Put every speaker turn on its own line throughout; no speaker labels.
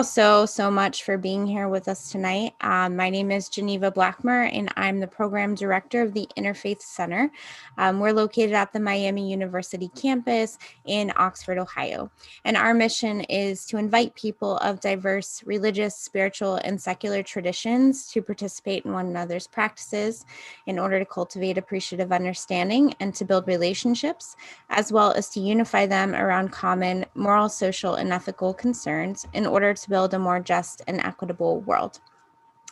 all so much for being here with us tonight. My name is Geneva Blackmer, and I'm the program director of the Interfaith Center. We're located at the Miami University campus in Oxford, Ohio. And our mission is to invite people of diverse religious, spiritual, and secular traditions to participate in one another's practices in order to cultivate appreciative understanding and to build relationships, as well as to unify them around common moral, social, and ethical concerns in order to build a more just and equitable world.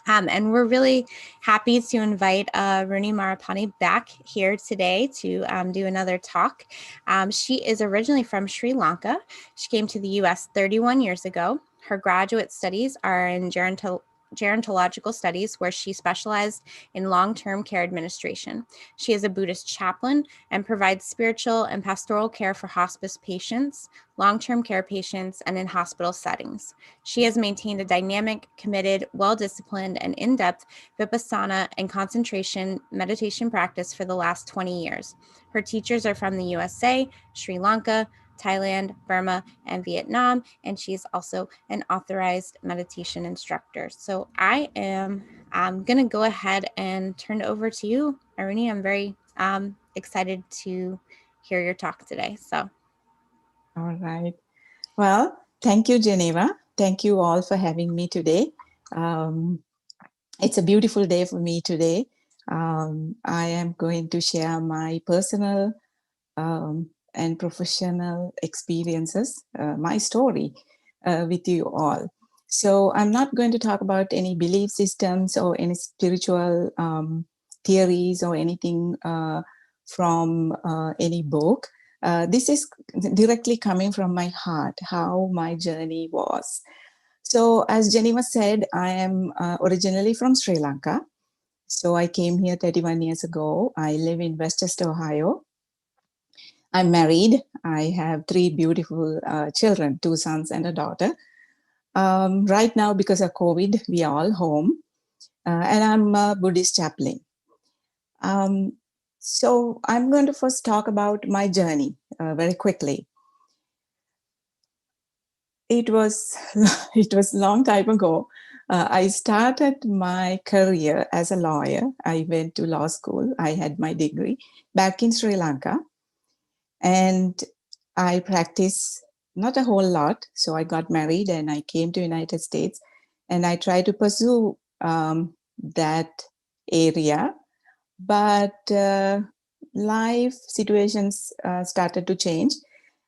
And we're really happy to invite Aruni Marapane back here today to do another talk. She is originally from Sri Lanka. She came to the US 31 years ago. Her graduate studies are in gerontological studies, where she specialized in long-term care administration. She is a Buddhist chaplain and provides spiritual and pastoral care for hospice patients, long-term care patients, and in hospital settings. She has maintained a dynamic, committed, well-disciplined, and in-depth vipassana and concentration meditation practice for the last 20 years. Her teachers are from the USA, Sri Lanka, Thailand, Burma, and Vietnam, and she's also an authorized meditation instructor. So I'm going to go ahead and turn it over to you, Aruni. I'm very excited to hear your talk today. So,
all right. Well, thank you, Geneva. Thank you all for having me today. It's a beautiful day for me today. I am going to share my personal and professional experiences, my story with you all. So I'm not going to talk about any belief systems or any spiritual theories or anything from any book. This is directly coming from my heart, how my journey was. So as Geneva said, I am originally from Sri Lanka. So I came here 31 years ago. I live in Westchester, Ohio. I'm married. I have 3 beautiful children, 2 sons and a daughter. Right now, because of COVID, we are all home. And I'm a Buddhist chaplain. So I'm going to first talk about my journey very quickly. It was a long time ago. I started my career as a lawyer. I went to law school. I had my degree back in Sri Lanka. And I practiced not a whole lot. So I got married and I came to United States and I tried to pursue that area. But life situations started to change.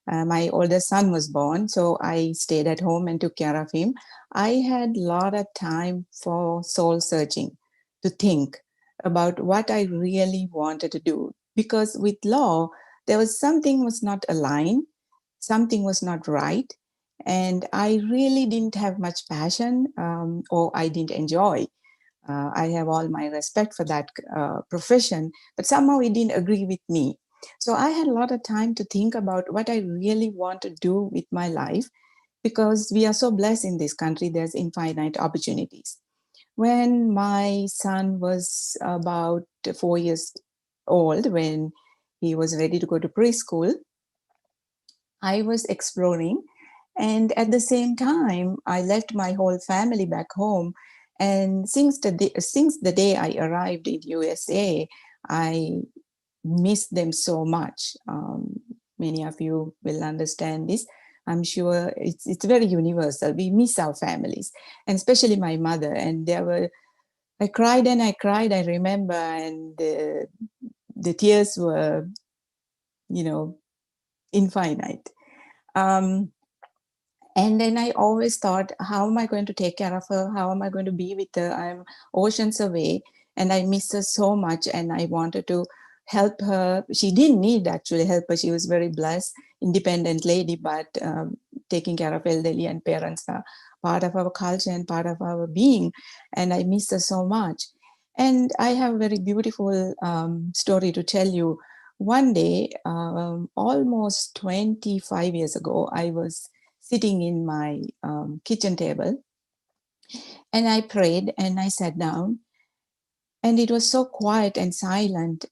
My oldest son was born, so I stayed at home and took care of him. I had a lot of time for soul searching, to think about what I really wanted to do. Because with law, there was something was not aligned, something was not right, and I really didn't have much passion or I didn't enjoy. I have all my respect for that profession, but somehow it didn't agree with me. So I had a lot of time to think about what I really want to do with my life, because we are so blessed in this country, there's infinite opportunities. When my son was about 4 years old, when he was ready to go to preschool, I was exploring. And at the same time, I left my whole family back home. And since the day I arrived in USA, I miss them so much. Many of you will understand this. I'm sure it's very universal. We miss our families, and especially my mother. And I cried and I cried, I remember, and the tears were, infinite. And then I always thought, how am I going to take care of her? How am I going to be with her? I'm oceans away and I miss her so much, and I wanted to help her. She didn't need actually help her. She was very blessed, independent lady, but taking care of elderly and parents are part of our culture and part of our being. And I miss her so much. And I have a very beautiful story to tell you. One day, almost 25 years ago, I was sitting in my kitchen table and I prayed and I sat down, and it was so quiet and silent.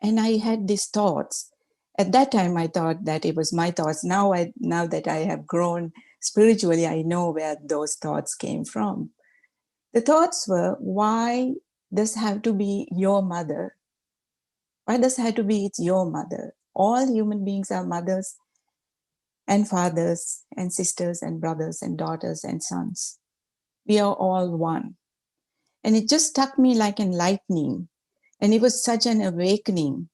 And I had these thoughts. At that time, I thought that it was my thoughts. Now that I have grown spiritually, I know where those thoughts came from. The thoughts were, why does have to be your mother? Why does it have to be it's your mother? All human beings are mothers and fathers and sisters and brothers and daughters and sons. We are all one. And it just struck me like an lightning. And it was such an awakening.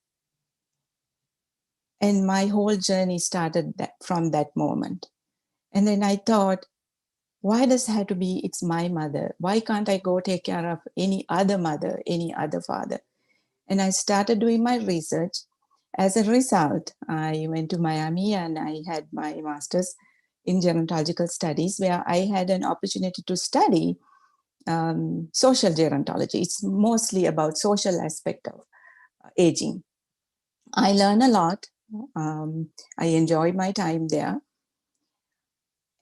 And my whole journey started from that moment. And then I thought, why does it have to be it's my mother? Why can't I go take care of any other mother, any other father? And I started doing my research. As a result, I went to Miami and I had my master's in gerontological studies, where I had an opportunity to study social gerontology. It's mostly about social aspect of aging. I learned a lot. I enjoyed my time there.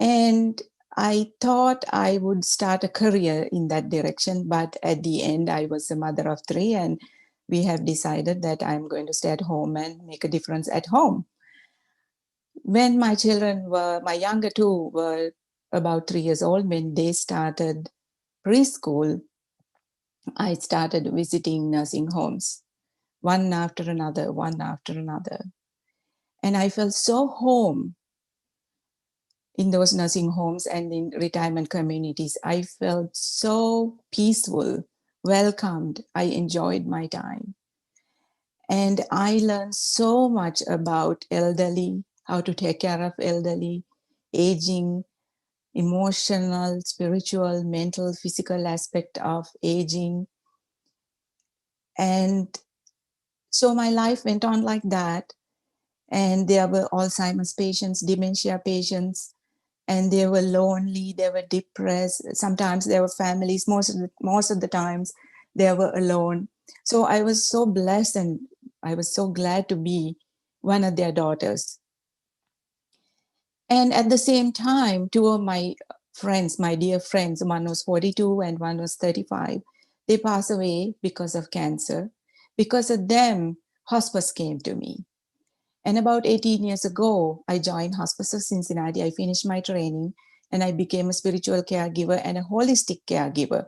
And I thought I would start a career in that direction, but at the end, I was a mother of three, and we have decided that I'm going to stay at home and make a difference at home. When my children were, my younger two were about 3 years old, when they started preschool, I started visiting nursing homes, one after another, one after another. And I felt so home in those nursing homes and in retirement communities. I felt so peaceful, welcomed. I enjoyed my time. And I learned so much about elderly, how to take care of elderly, aging, emotional, spiritual, mental, physical aspect of aging. And so my life went on like that. And there were Alzheimer's patients, dementia patients, and they were lonely, they were depressed. Sometimes there were families, most of the times they were alone. So I was so blessed and I was so glad to be one of their daughters. And at the same time, two of my friends, my dear friends, one was 42 and one was 35, they passed away because of cancer. Because of them, hospice came to me. And about 18 years ago, I joined Hospice of Cincinnati. I finished my training and I became a spiritual caregiver and a holistic caregiver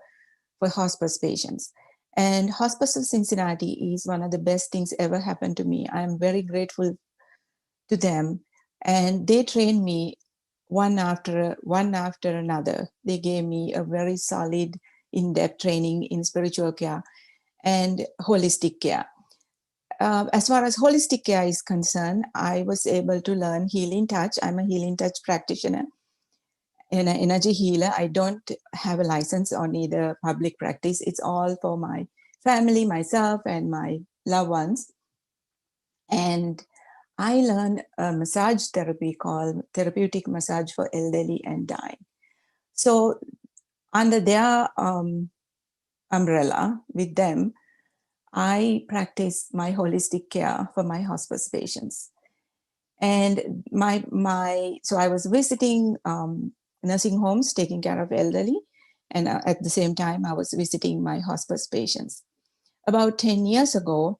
for hospice patients. And Hospice of Cincinnati is one of the best things ever happened to me. I'm very grateful to them. And they trained me one after another. They gave me a very solid, in-depth training in spiritual care and holistic care. As far as holistic care is concerned, I was able to learn healing touch. I'm a healing touch practitioner and an energy healer. I don't have a license on either public practice. It's all for my family, myself, and my loved ones. And I learned a massage therapy called therapeutic massage for elderly and dying. So under their umbrella with them, I practice my holistic care for my hospice patients. And so I was visiting nursing homes, taking care of elderly, and at the same time, I was visiting my hospice patients. About 10 years ago,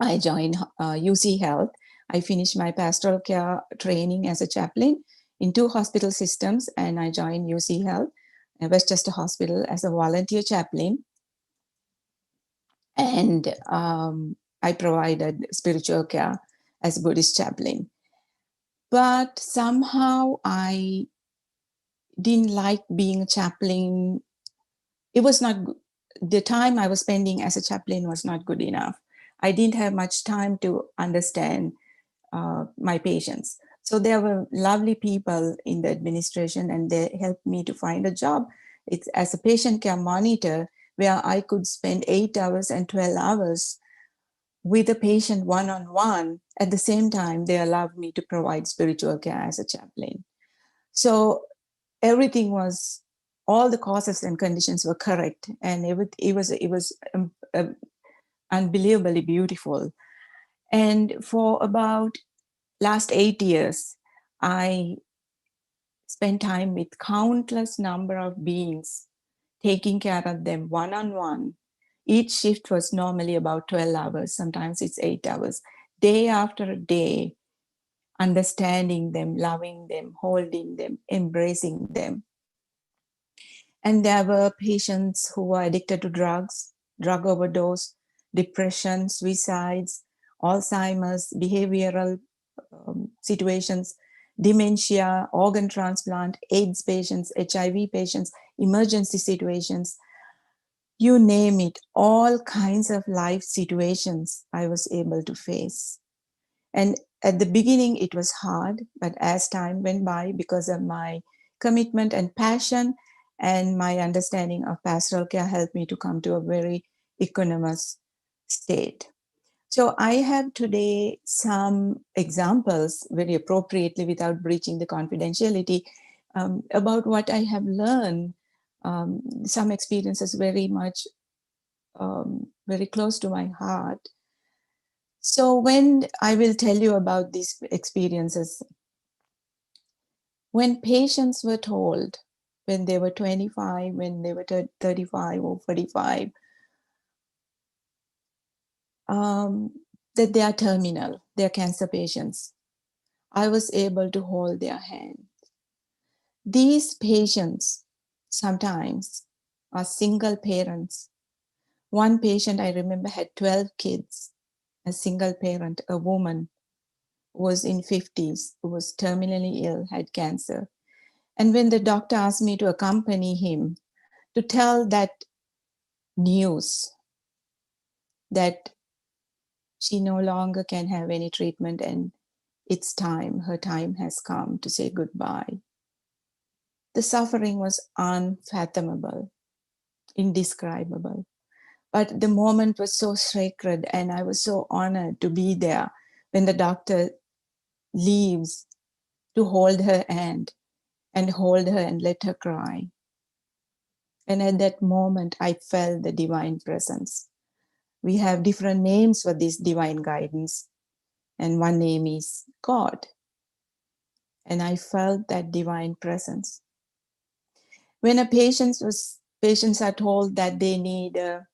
I joined UC Health. I finished my pastoral care training as a chaplain in 2 hospital systems, and I joined UC Health, Westchester Hospital, as a volunteer chaplain. And I provided spiritual care as a Buddhist chaplain. But somehow I didn't like being a chaplain. It was not, the time I was spending as a chaplain was not good enough. I didn't have much time to understand my patients. So there were lovely people in the administration and they helped me to find a job. It's as a patient care monitor where I could spend 8 hours and 12 hours with a patient one-on-one. At the same time, they allowed me to provide spiritual care as a chaplain. So everything was, all the causes and conditions were correct, and it was unbelievably beautiful. And for about last 8 years, I spent time with countless number of beings, taking care of them one-on-one. Each shift was normally about 12 hours. Sometimes it's 8 hours. Day after day, understanding them, loving them, holding them, embracing them. And there were patients who were addicted to drugs, drug overdose, depression, suicides, Alzheimer's, behavioral situations, dementia, organ transplant, AIDS patients, HIV patients, emergency situations, you name it, all kinds of life situations I was able to face. And at the beginning, it was hard, but as time went by, because of my commitment and passion and my understanding of pastoral care, helped me to come to a very equanimous state. So I have today some examples, very appropriately without breaching the confidentiality, about what I have learned. Some experiences very much, very close to my heart. So when I will tell you about these experiences, when patients were told when they were 25, when they were 35 or 45, that they are terminal, they're cancer patients, I was able to hold their hand. These patients sometimes are single parents. One patient I remember had 12 kids, a single parent, a woman who was in 50s, who was terminally ill, had cancer. And when the doctor asked me to accompany him to tell that news that she no longer can have any treatment and it's time, her time has come to say goodbye, the suffering was unfathomable, indescribable. But the moment was so sacred, and I was so honored to be there when the doctor leaves, to hold her hand and hold her and let her cry. And at that moment, I felt the divine presence. We have different names for this divine guidance, and one name is God. And I felt that divine presence. When patients are told that they need a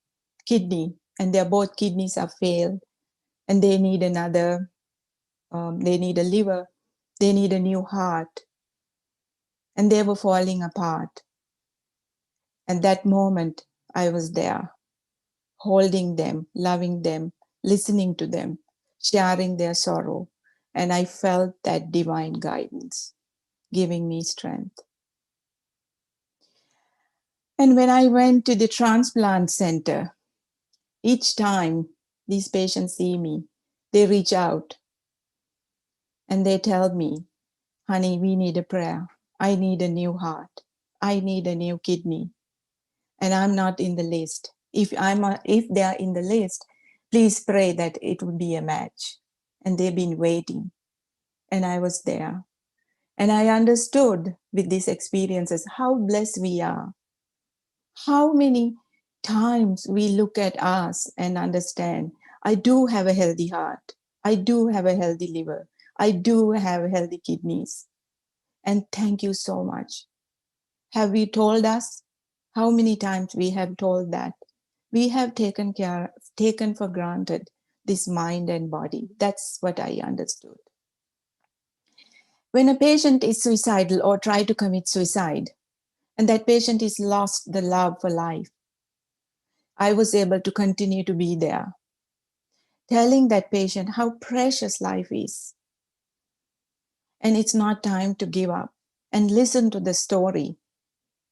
kidney and their both kidneys are failed, and they need another, they need a liver, they need a new heart, and they were falling apart. At that moment, I was there, holding them, loving them, listening to them, sharing their sorrow. And I felt that divine guidance giving me strength. And when I went to the transplant center, each time these patients see me, they reach out and they tell me, honey, we need a prayer. I need a new heart. I need a new kidney. And I'm not in the list. If they are in the list, please pray that it would be a match. And they've been waiting. And I was there. And I understood with these experiences how blessed we are. How many times we look at us and understand, I do have a healthy heart. I do have a healthy liver. I do have healthy kidneys. And thank you so much. Have you told us? How many times we have told that? We have taken for granted this mind and body. That's what I understood. When a patient is suicidal or try to commit suicide, and that patient is lost the love for life, I was able to continue to be there, telling that patient how precious life is. And it's not time to give up, and listen to the story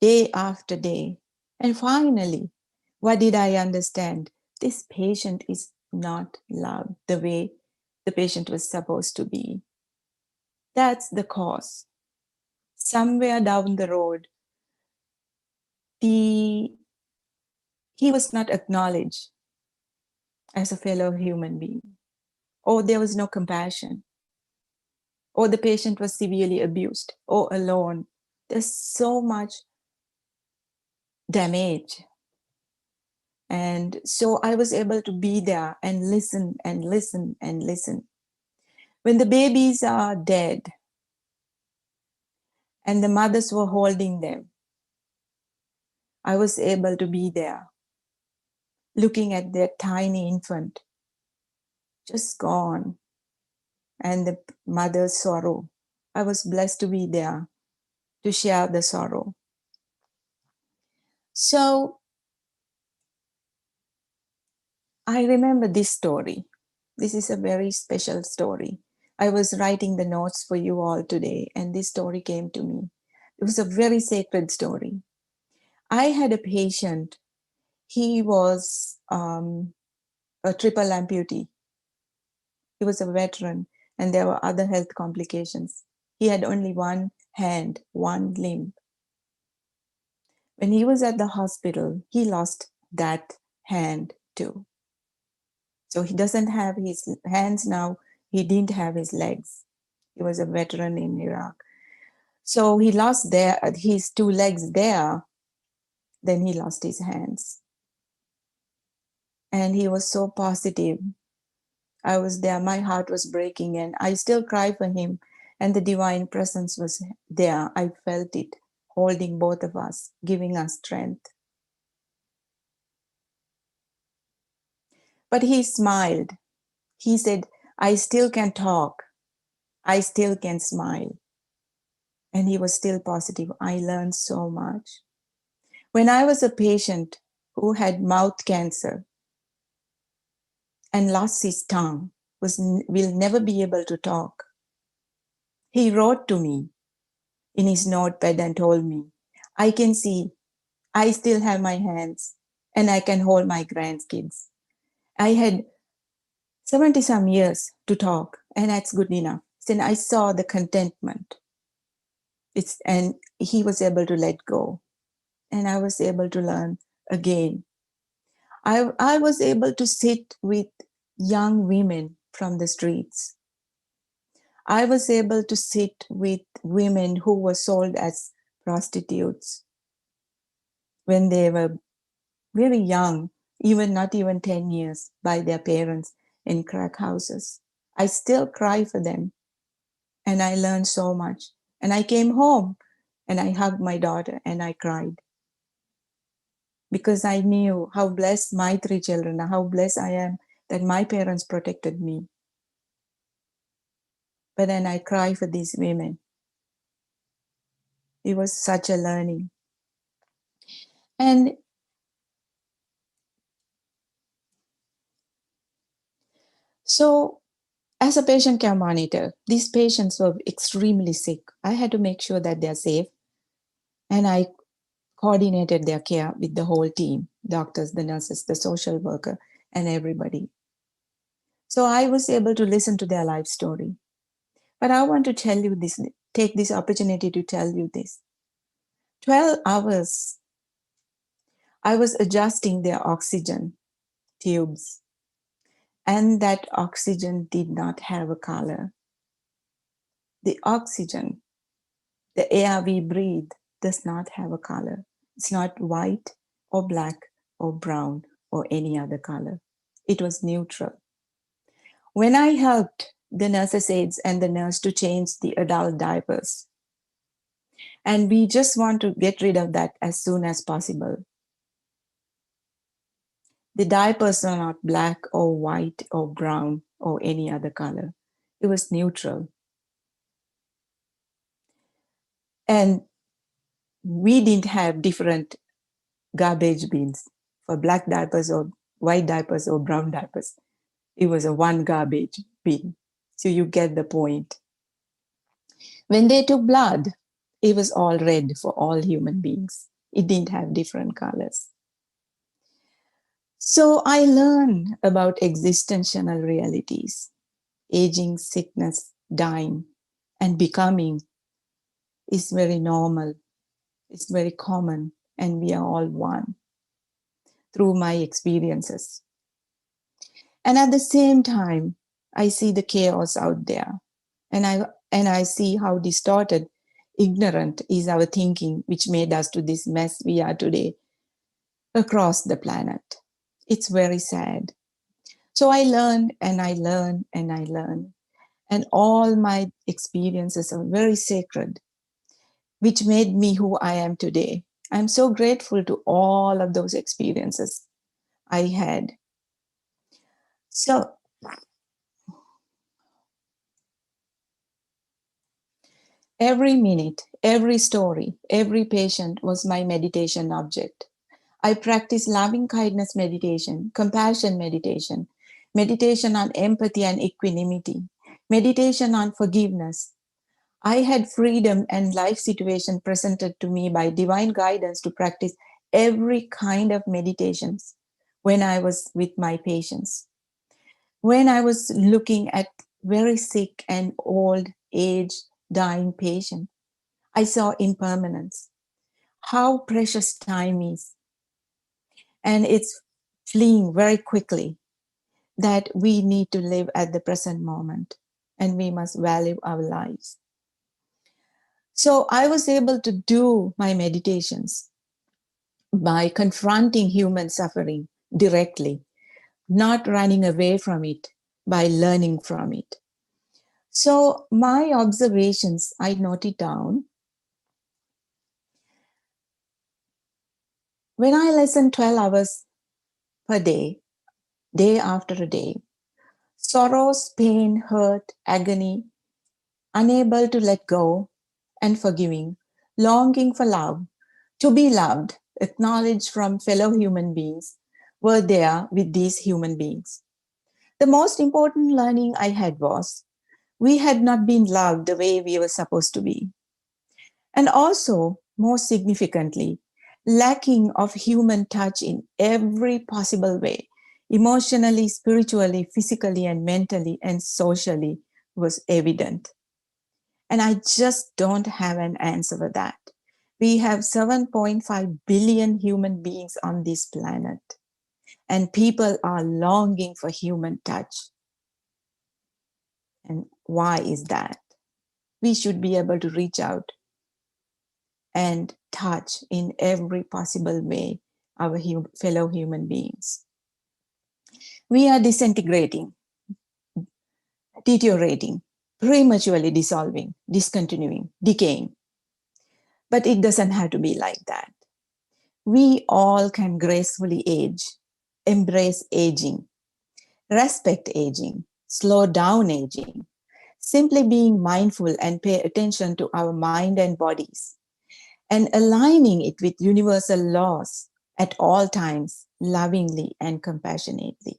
day after day. And finally, what did I understand? This patient is not loved the way the patient was supposed to be. That's the cause. Somewhere down the road, he was not acknowledged as a fellow human being, or there was no compassion, or the patient was severely abused or alone. There's so much damage. And so I was able to be there and listen and listen and listen. When the babies are dead and the mothers were holding them, I was able to be there, looking at their tiny infant, just gone. and the mother's sorrow. I was blessed to be there to share the sorrow. So I remember this story. This is a very special story. I was writing the notes for you all today, and this story came to me. It was a very sacred story. I had a patient. He was a triple amputee. He was a veteran, and there were other health complications. He had only one hand, one limb. When he was at the hospital, he lost that hand too. So he doesn't have his hands now. He didn't have his legs. He was a veteran in Iraq. So he lost his two legs there. Then he lost his hands. And he was so positive. I was there. My heart was breaking, and I still cry for him. And the divine presence was there. I felt it holding both of us, giving us strength. But he smiled. He said, I still can talk. I still can smile. And he was still positive. I learned so much. When I was a patient who had mouth cancer and lost his tongue, will never be able to talk, he wrote to me in his notepad and told me, I can see, I still have my hands and I can hold my grandkids. I had 70 some years to talk, and that's good enough. Then I saw the contentment. And he was able to let go. And I was able to learn again. I was able to sit with young women from the streets. I was able to sit with women who were sold as prostitutes when they were very young, even not even 10 years, by their parents in crack houses. I still cry for them. And I learned so much. And I came home and I hugged my daughter and I cried. Because I knew how blessed my three children are, how blessed I am that my parents protected me. But then I cry for these women. It was such a learning. And so, as a patient care monitor, these patients were extremely sick. I had to make sure that they're safe. And I coordinated their care with the whole team, doctors, the nurses, the social worker, and everybody. So I was able to listen to their life story. But I want to tell you this, take this opportunity to tell you this. 12 hours, I was adjusting their oxygen tubes, and that oxygen did not have a color. The oxygen, the air we breathe, does not have a color. It's not white or black or brown or any other color. It was neutral. When I helped the nurses' aides and the nurse to change the adult diapers, and we just want to get rid of that as soon as possible. The diapers are not black or white or brown or any other color. It was neutral. And we didn't have different garbage bins for black diapers or white diapers or brown diapers. It was a one garbage bin. So you get the point. When they took blood, it was all red for all human beings. It didn't have different colors. So I learned about existential realities, aging, sickness, dying, and becoming is very normal. It's very common, and we are all one through my experiences. And at the same time, I see the chaos out there, and I see how distorted, ignorant is our thinking, which made us to this mess we are today across the planet. It's very sad. So I learned and I learned and I learned. And all my experiences are very sacred, which made me who I am today. I'm so grateful to all of those experiences I had. So Every minute, every story, every patient was my meditation object. I practice loving kindness meditation, compassion meditation, meditation on empathy and equanimity, meditation on forgiveness. I had freedom and life situation presented to me by divine guidance to practice every kind of meditations when I was with my patients. When I was looking at very sick and old age dying patient, I saw impermanence, how precious time is, and it's fleeing very quickly, that we need to live at the present moment and we must value our lives. So I was able to do my meditations by confronting human suffering directly, not running away from it, by learning from it. So my observations, I noted down. When I listen 12 hours per day, day after day, sorrows, pain, hurt, agony, unable to let go and forgiving, longing for love, to be loved, acknowledged from fellow human beings, were there with these human beings. The most important learning I had was we had not been loved the way we were supposed to be. And also, most significantly, lacking of human touch in every possible way, emotionally, spiritually, physically, and mentally, and socially, was evident. And I just don't have an answer for that. We have 7.5 billion human beings on this planet, and people are longing for human touch. And why is that? We should be able to reach out and touch in every possible way our fellow human beings. We are disintegrating, deteriorating, prematurely dissolving, discontinuing, decaying. But it doesn't have to be like that. We all can gracefully age, embrace aging, respect aging, slow down aging, simply being mindful and pay attention to our mind and bodies, and aligning it with universal laws at all times, lovingly and compassionately.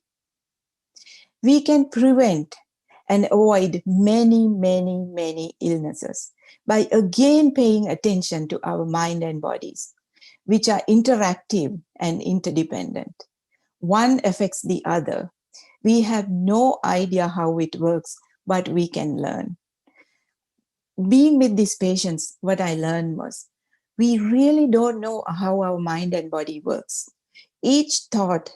We can prevent and avoid many, many, many illnesses by again paying attention to our mind and bodies, which are interactive and interdependent. One affects the other. We have no idea how it works, but we can learn. Being with these patients, what I learned was we really don't know how our mind and body works. Each thought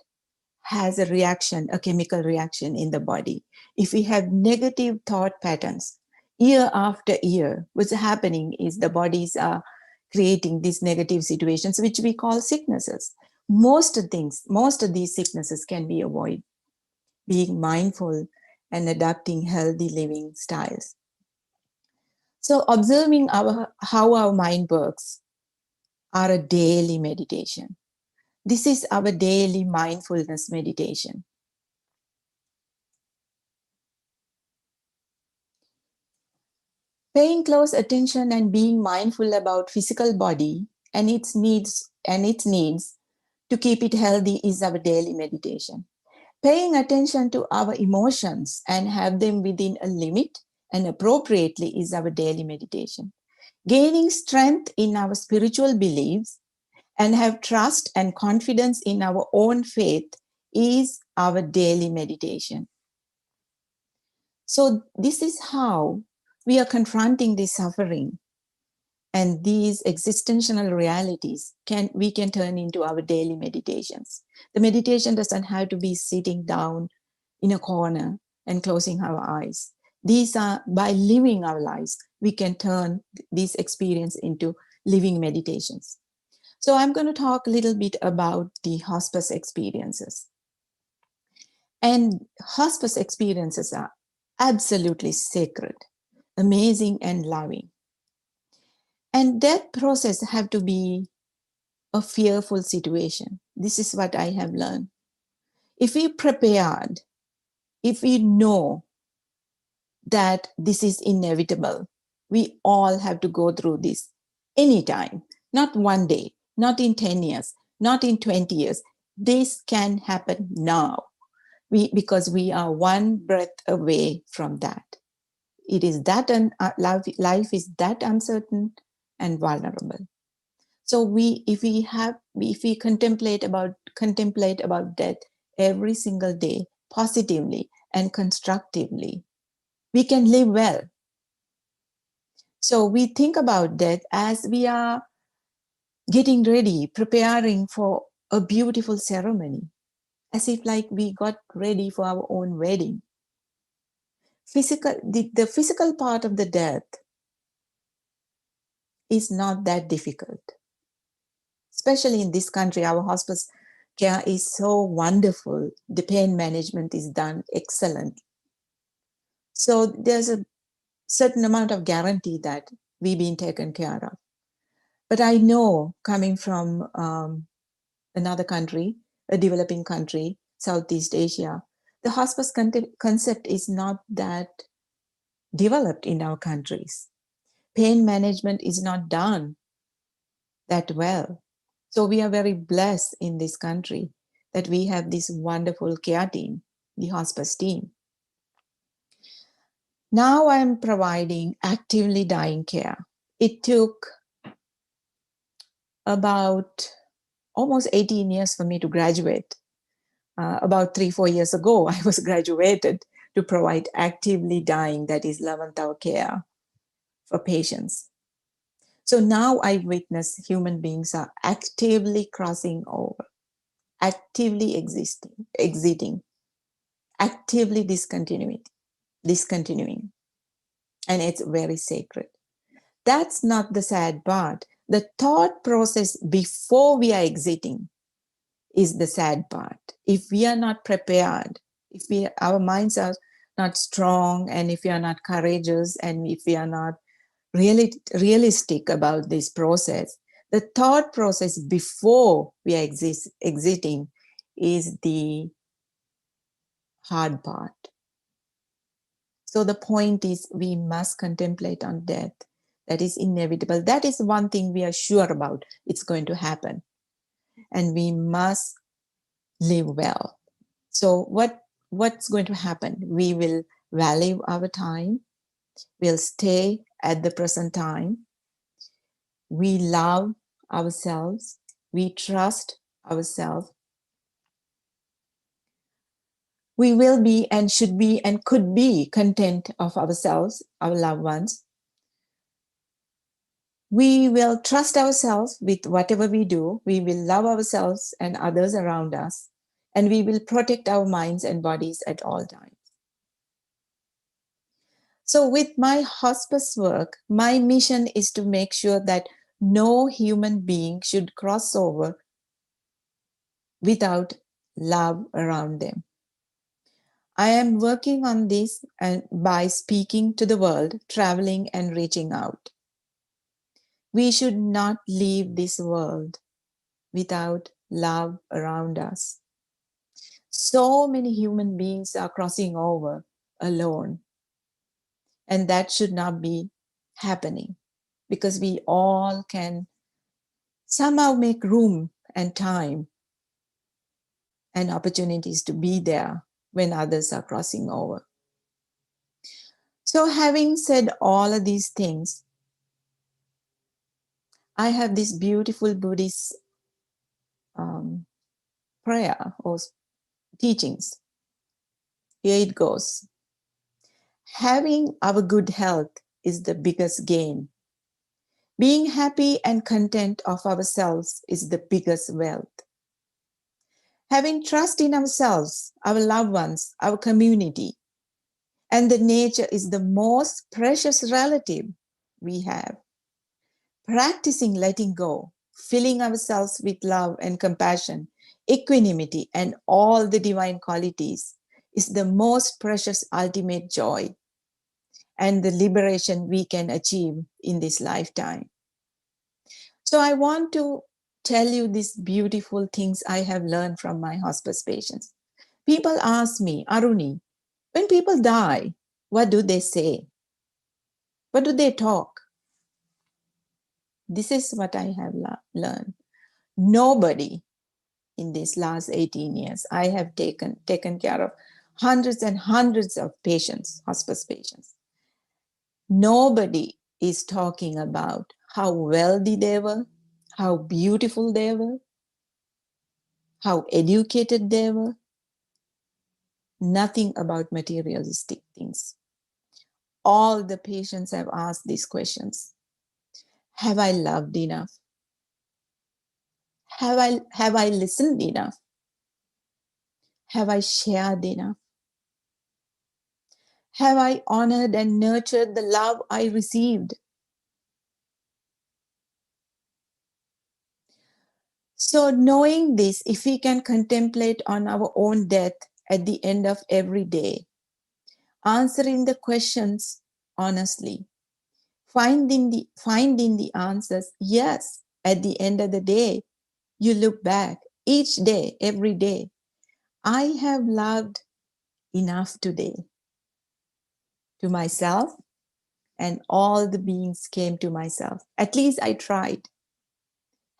has a reaction, a chemical reaction in the body. If we have negative thought patterns, year after year, what's happening is the bodies are creating these negative situations, which we call sicknesses. Most of these sicknesses can be avoided being mindful and adapting healthy living styles. So observing how our mind works are a daily meditation. This is our daily mindfulness meditation. Paying close attention and being mindful about physical body and its needs to keep it healthy is our daily meditation. Paying attention to our emotions and have them within a limit and appropriately is our daily meditation. Gaining strength in our spiritual beliefs and have trust and confidence in our own faith is our daily meditation. So this is how we are confronting this suffering, and these existential realities we can turn into our daily meditations. The meditation doesn't have to be sitting down in a corner and closing our eyes. These are, by living our lives, we can turn this experience into living meditations. So I'm going to talk a little bit about the hospice experiences. And hospice experiences are absolutely sacred, amazing, and loving. And that process have to be a fearful situation. This is what I have learned. If we prepared, if we know that this is inevitable, We all have to go through this anytime, not one day, not in 10 years, not in 20 years. This can happen now because we are one breath away from that. It is that life is that uncertain and vulnerable. So if we contemplate about death every single day positively and constructively, we can live well. So we think about death as we are getting ready, preparing for a beautiful ceremony, as if like we got ready for our own wedding. The physical part of the death is not that difficult. Especially in this country, our hospice care is so wonderful. The pain management is done excellent. So there's a certain amount of guarantee that we've been taken care of. But I know, coming from another country, a developing country, Southeast Asia, the hospice concept is not that developed in our countries. Pain management is not done that well. So we are very blessed in this country that we have this wonderful care team, the hospice team. Now I'm providing actively dying care. It took about almost 18 years for me to graduate. About 3-4 years ago, I was graduated to provide actively dying, that is 11th hour care for patients. So now I witness human beings are actively crossing over, actively exiting, actively discontinuing. And it's very sacred. That's not the sad part. The thought process before we are exiting is the sad part. If we are not prepared, our minds are not strong, and if we are not courageous, and if we are not really realistic about this process, the thought process before we are exiting is the hard part. So the point is, we must contemplate on death. That is inevitable. That is one thing we are sure about. It's going to happen. And we must live well. So what's going to happen? We will value our time. We'll stay at the present time. We love ourselves. We trust ourselves. We will be and should be and could be content of ourselves, our loved ones. We will trust ourselves with whatever we do. We will love ourselves and others around us. And we will protect our minds and bodies at all times. So with my hospice work, my mission is to make sure that no human being should cross over without love around them. I am working on this by speaking to the world, traveling and reaching out. We should not leave this world without love around us. So many human beings are crossing over alone, and that should not be happening, because we all can somehow make room and time and opportunities to be there when others are crossing over. So having said all of these things, I have this beautiful Buddhist prayer or teachings. Here it goes. Having our good health is the biggest gain. Being happy and content of ourselves is the biggest wealth. Having trust in ourselves, our loved ones, our community, and the nature is the most precious relative we have. Practicing letting go, filling ourselves with love and compassion, equanimity, and all the divine qualities is the most precious ultimate joy and the liberation we can achieve in this lifetime. So I want to tell you these beautiful things I have learned from my hospice patients. People ask me, Aruni, when people die, what do they say? What do they talk? This is what I have learned. Nobody in these last 18 years, I have taken care of hundreds and hundreds of patients, hospice patients. Nobody is talking about how wealthy they were, how beautiful they were, how educated they were. Nothing about materialistic things. All the patients have asked these questions. Have I loved enough? Have I listened enough? Have I shared enough? Have I honored and nurtured the love I received? So knowing this, if we can contemplate on our own death at the end of every day, answering the questions honestly, finding the answers, yes, at the end of the day, you look back each day, every day. I have loved enough today to myself, and all the beings came to myself. At least I tried.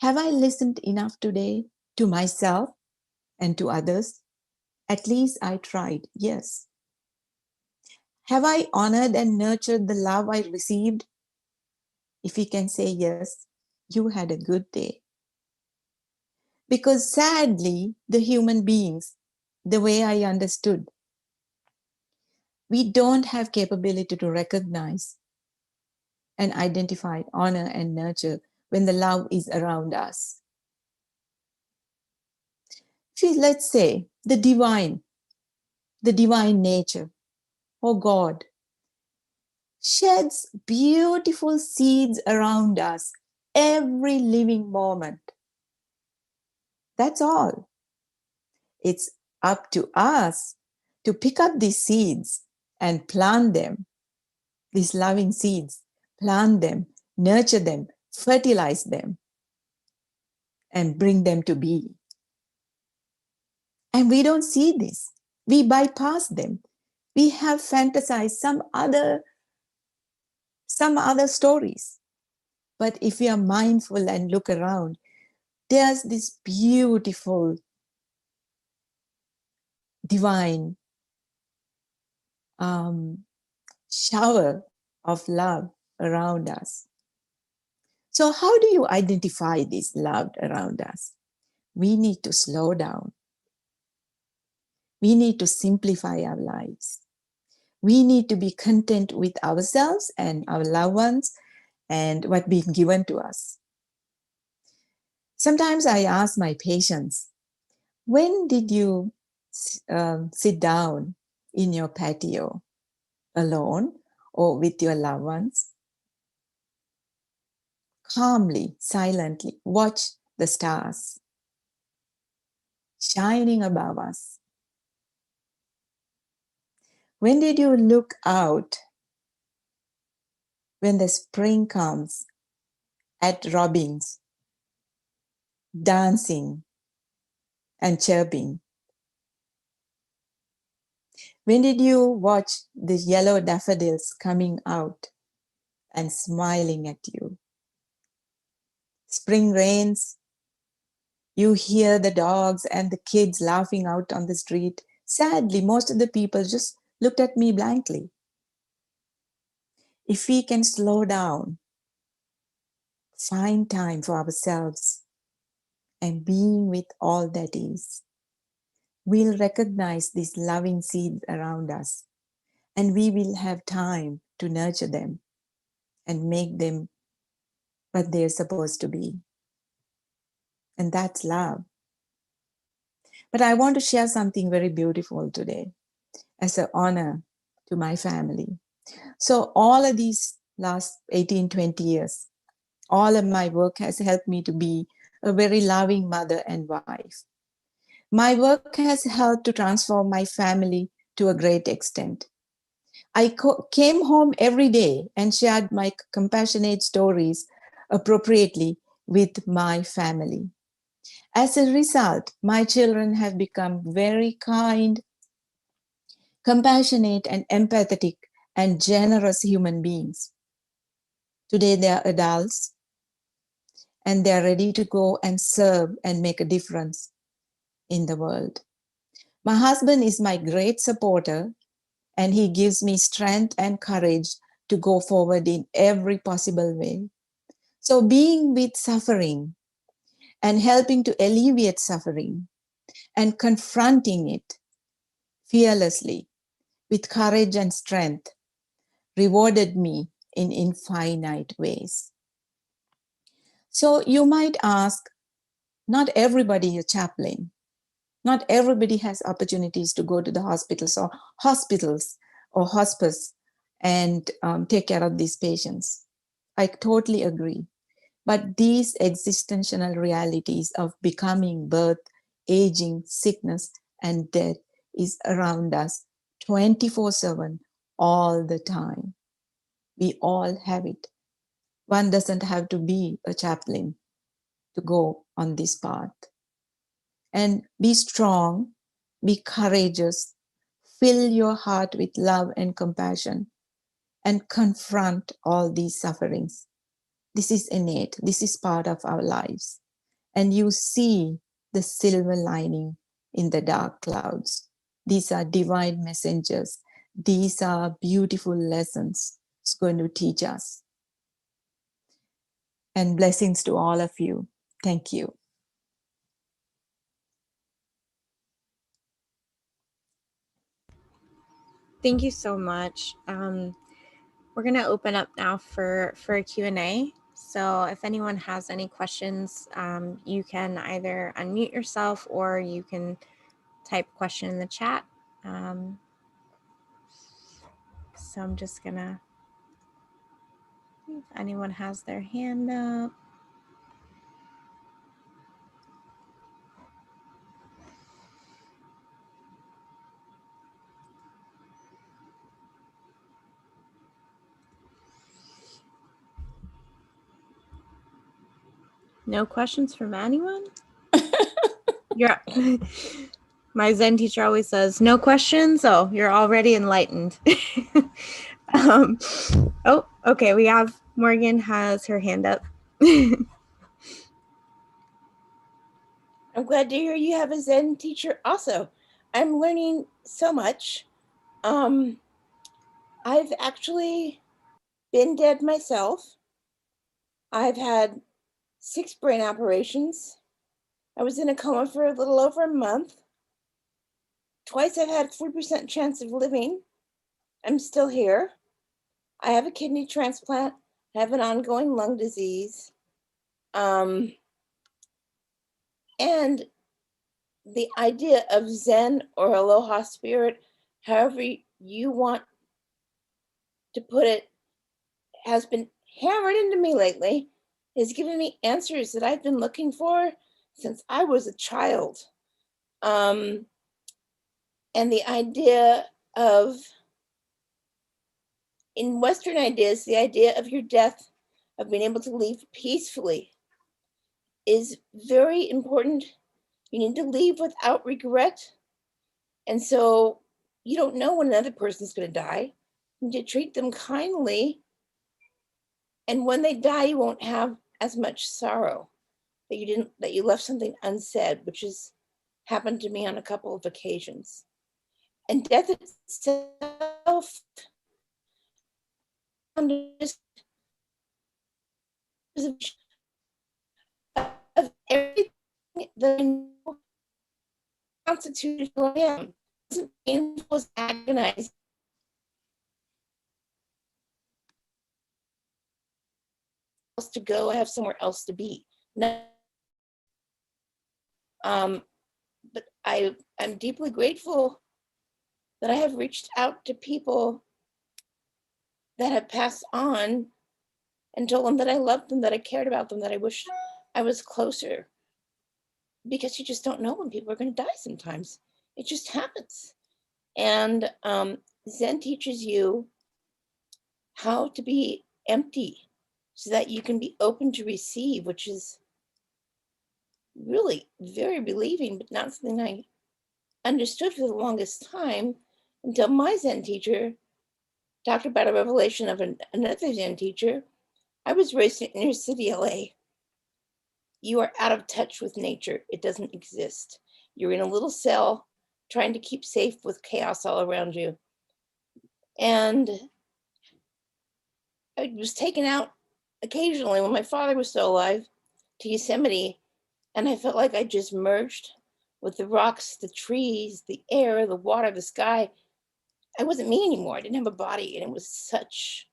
Have I listened enough today to myself and to others? At least I tried, yes. Have I honored and nurtured the love I received? If you can say yes, you had a good day. Because sadly, the human beings, the way I understood, we don't have capability to recognize and identify, honor and nurture when the love is around us. See, let's say the divine nature, or God, sheds beautiful seeds around us every living moment. That's all. It's up to us to pick up these seeds and plant them, these loving seeds, plant them, nurture them, fertilize them, and bring them to be. And we don't see this. We bypass them. We have fantasized some other stories. But if we are mindful and look around, there's this beautiful, divine shower of love around us. So how do you identify this love around us? We need to slow down. We need to simplify our lives. We need to be content with ourselves and our loved ones and what being given to us. Sometimes I ask my patients, when did you sit down in your patio alone or with your loved ones? Calmly, silently, watch the stars shining above us. When did you look out when the spring comes at robins dancing and chirping? When did you watch the yellow daffodils coming out and smiling at you? Spring rains, you hear the dogs and the kids laughing out on the street. Sadly, most of the people just looked at me blankly. If we can slow down, find time for ourselves and being with all that is, we'll recognize these loving seeds around us and we will have time to nurture them and make them what they're supposed to be. And that's love. But I want to share something very beautiful today as an honor to my family. So all of these last 18, 20 years, all of my work has helped me to be a very loving mother and wife. My work has helped to transform my family to a great extent. I came home every day and shared my compassionate stories appropriately with my family. As a result, my children have become very kind, compassionate, and empathetic and generous human beings. Today they are adults and they are ready to go and serve and make a difference in the world. My husband is my great supporter, and he gives me strength and courage to go forward in every possible way. So being with suffering and helping to alleviate suffering and confronting it fearlessly with courage and strength rewarded me in infinite ways. So you might ask, not everybody is a chaplain. Not everybody has opportunities to go to the hospitals or hospice and take care of these patients. I totally agree. But these existential realities of becoming, birth, aging, sickness, and death is around us 24/7 all the time. We all have it. One doesn't have to be a chaplain to go on this path. And be strong, be courageous, fill your heart with love and compassion, and confront all these sufferings. This is innate, this is part of our lives. And you see the silver lining in the dark clouds. These are divine messengers. These are beautiful lessons it's going to teach us. And blessings to all of you. Thank you.
Thank you so much. We're going to open up now for a Q&A. So if anyone has any questions, you can either unmute yourself or you can type question in the chat. So I'm just going to see if anyone has their hand up. No questions from anyone? Yeah. My Zen teacher always says, no questions. Oh, you're already enlightened. Oh, okay. We have Morgan has her hand up.
I'm glad to hear you have a Zen teacher also. I'm learning so much. I've actually been dead myself. I've had 6 brain operations. I was in a coma for a little over a month. Twice I've had 3% chance of living. I'm still here. I have a kidney transplant. I have an ongoing lung disease. And the idea of Zen or Aloha spirit, however you want to put it, has been hammered into me lately, has given me answers that I've been looking for since I was a child. And the idea of, in Western ideas, the idea of your death, of being able to leave peacefully, is very important. You need to leave without regret. And so you don't know when another person's going to die. You need to treat them kindly. And when they die, you won't have as much sorrow that you left something unsaid, which has happened to me on a couple of occasions. And death itself, of everything that I know constituted who I am. It wasn't painful, it was agonizing. Else to go, I have somewhere else to be. No, but I'm deeply grateful that I have reached out to people that have passed on and told them that I loved them, that I cared about them, that I wished I was closer. Because you just don't know when people are going to die sometimes. It just happens. And Zen teaches you how to be empty so that you can be open to receive, which is really very relieving, but not something I understood for the longest time until my Zen teacher talked about a revelation of another Zen teacher. I was raised in inner city LA. You are out of touch with nature. It doesn't exist. You're in a little cell trying to keep safe with chaos all around you. And I was taken out occasionally when my father was still alive to Yosemite, and I felt like I just merged with the rocks, the trees, the air, the water, the sky. I wasn't me anymore. I didn't have a body, and it was such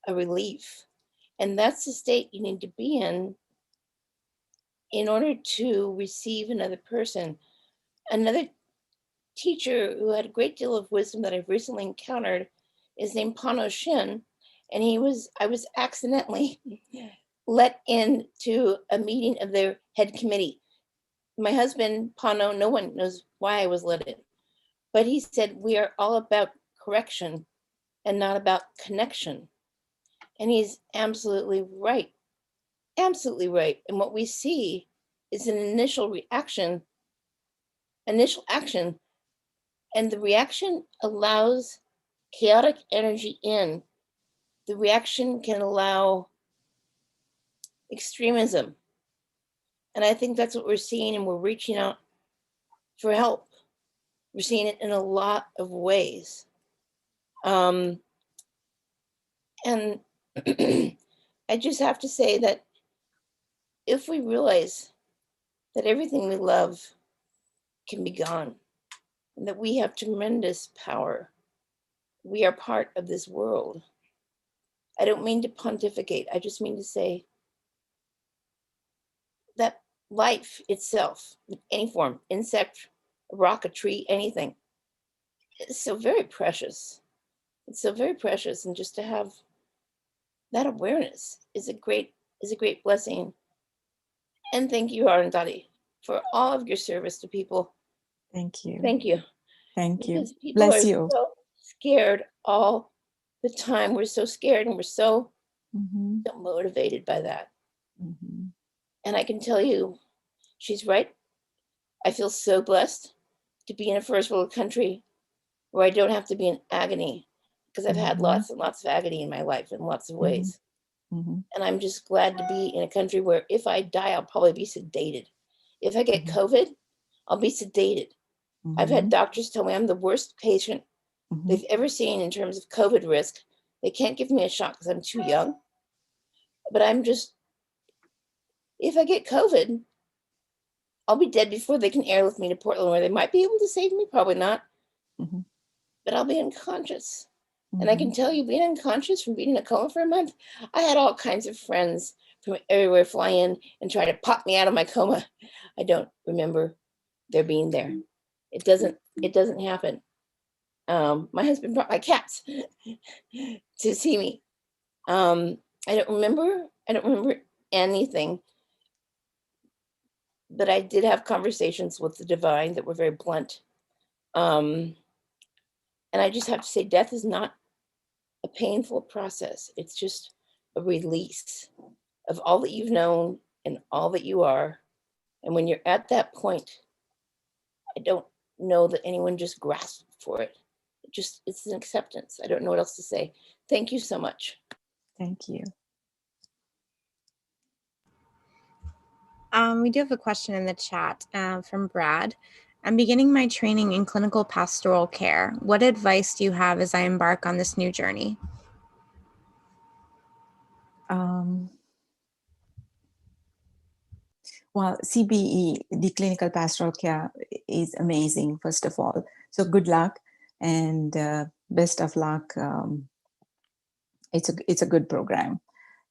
a relief. And that's the state you need to be in order to receive another person. Another teacher who had a great deal of wisdom that I've recently encountered is named Pano Shin. And I was accidentally let into a meeting of their head committee. My husband, Pano, no one knows why I was let in, but he said, we are all about correction and not about connection. And he's absolutely right. Absolutely right. And what we see is an initial action, and the reaction allows chaotic energy in. The reaction can allow extremism. And I think that's what we're seeing, and we're reaching out for help. We're seeing it in a lot of ways. And I just have to say that if we realize that everything we love can be gone, and that we have tremendous power, we are part of this world. I don't mean to pontificate. I just mean to say that life itself, in any form, insect, a rock, a tree, anything, is so very precious. It's so very precious. And just to have that awareness is a great blessing. And thank you, Arundhati, for all of your service to people.
Thank you.
Thank you.
Thank you.
Because people
Bless
are
you.
so scared all the time. We're so scared, and we're so, so motivated by that. And I can tell you, she's right. I feel so blessed to be in a first world country where I don't have to be in agony, because I've had lots and lots of agony in my life in lots of ways. And I'm just glad to be in a country where if I die, I'll probably be sedated. If I get COVID, I'll be sedated. I've had doctors tell me I'm the worst patient they've ever seen in terms of COVID risk. They can't give me a shot because I'm too young. But I'm just, if I get COVID, I'll be dead before they can airlift me to Portland, where they might be able to save me. Probably not. But I'll be unconscious. And I can tell you, being unconscious from being in a coma for a month, I had all kinds of friends from everywhere fly in and try to pop me out of my coma. I don't remember their being there. It doesn't happen. My husband brought my cats to see me. I don't remember anything, but I did have conversations with the divine that were very blunt. And I just have to say, death is not a painful process. It's just a release of all that you've known and all that you are. And when you're at that point, I don't know that anyone just grasps for it. It's an acceptance. I don't know what else to say. Thank you so much.
Thank you.
We do have a question in the chat from Brad. I'm beginning my training in clinical pastoral care. What advice do you have as I embark on this new journey?
Well, CPE, the clinical pastoral care, is amazing, first of all. So good luck and best of luck. It's a good program.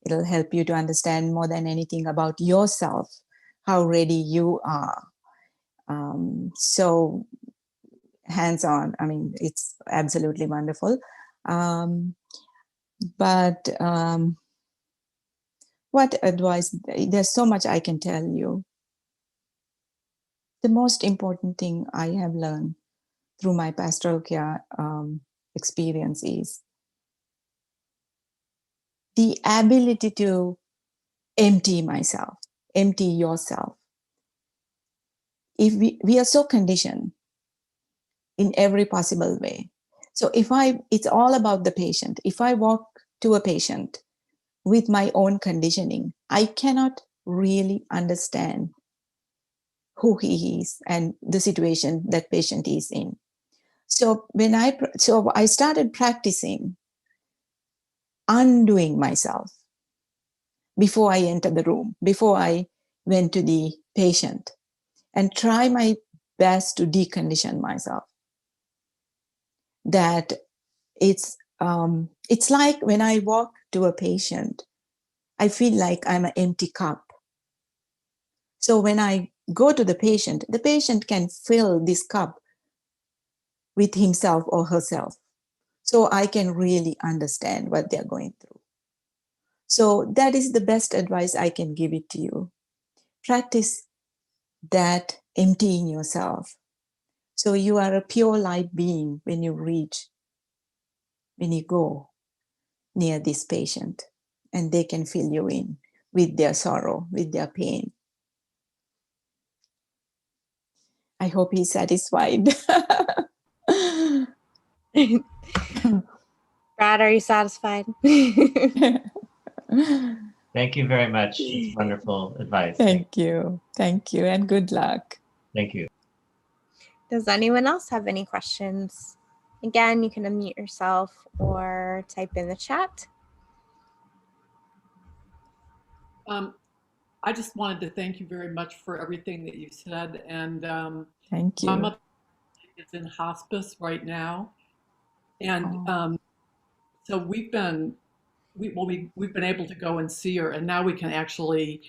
It'll help you to understand more than anything about yourself, how ready you are. So hands-on, I mean, it's absolutely wonderful. But what advice? There's so much I can tell you. The most important thing I have learned through my pastoral care experience is the ability to empty myself, empty yourself. If we are so conditioned in every possible way. So it's all about the patient. If I walk to a patient with my own conditioning, I cannot really understand who he is and the situation that patient is in. So I started practicing undoing myself before I enter the room, before I went to the patient, and try my best to decondition myself. That it's like when I walk to a patient, I feel like I'm an empty cup. So when I go to the patient can fill this cup with himself or herself. So I can really understand what they're going through. So that is the best advice I can give it to you. Practice that emptying yourself. So you are a pure light being when you go near this patient, and they can fill you in with their sorrow, with their pain. I hope he's satisfied.
Brad, are you satisfied?
Thank you very much. It's wonderful advice.
Thank you. Thank you, and good luck.
Thank you.
Does anyone else have any questions? Again, you can unmute yourself or type in the chat.
I just wanted to thank you very much for everything that you said. And
Thank you.
my mother is in hospice right now, and so we've been able to go and see her, and now we can actually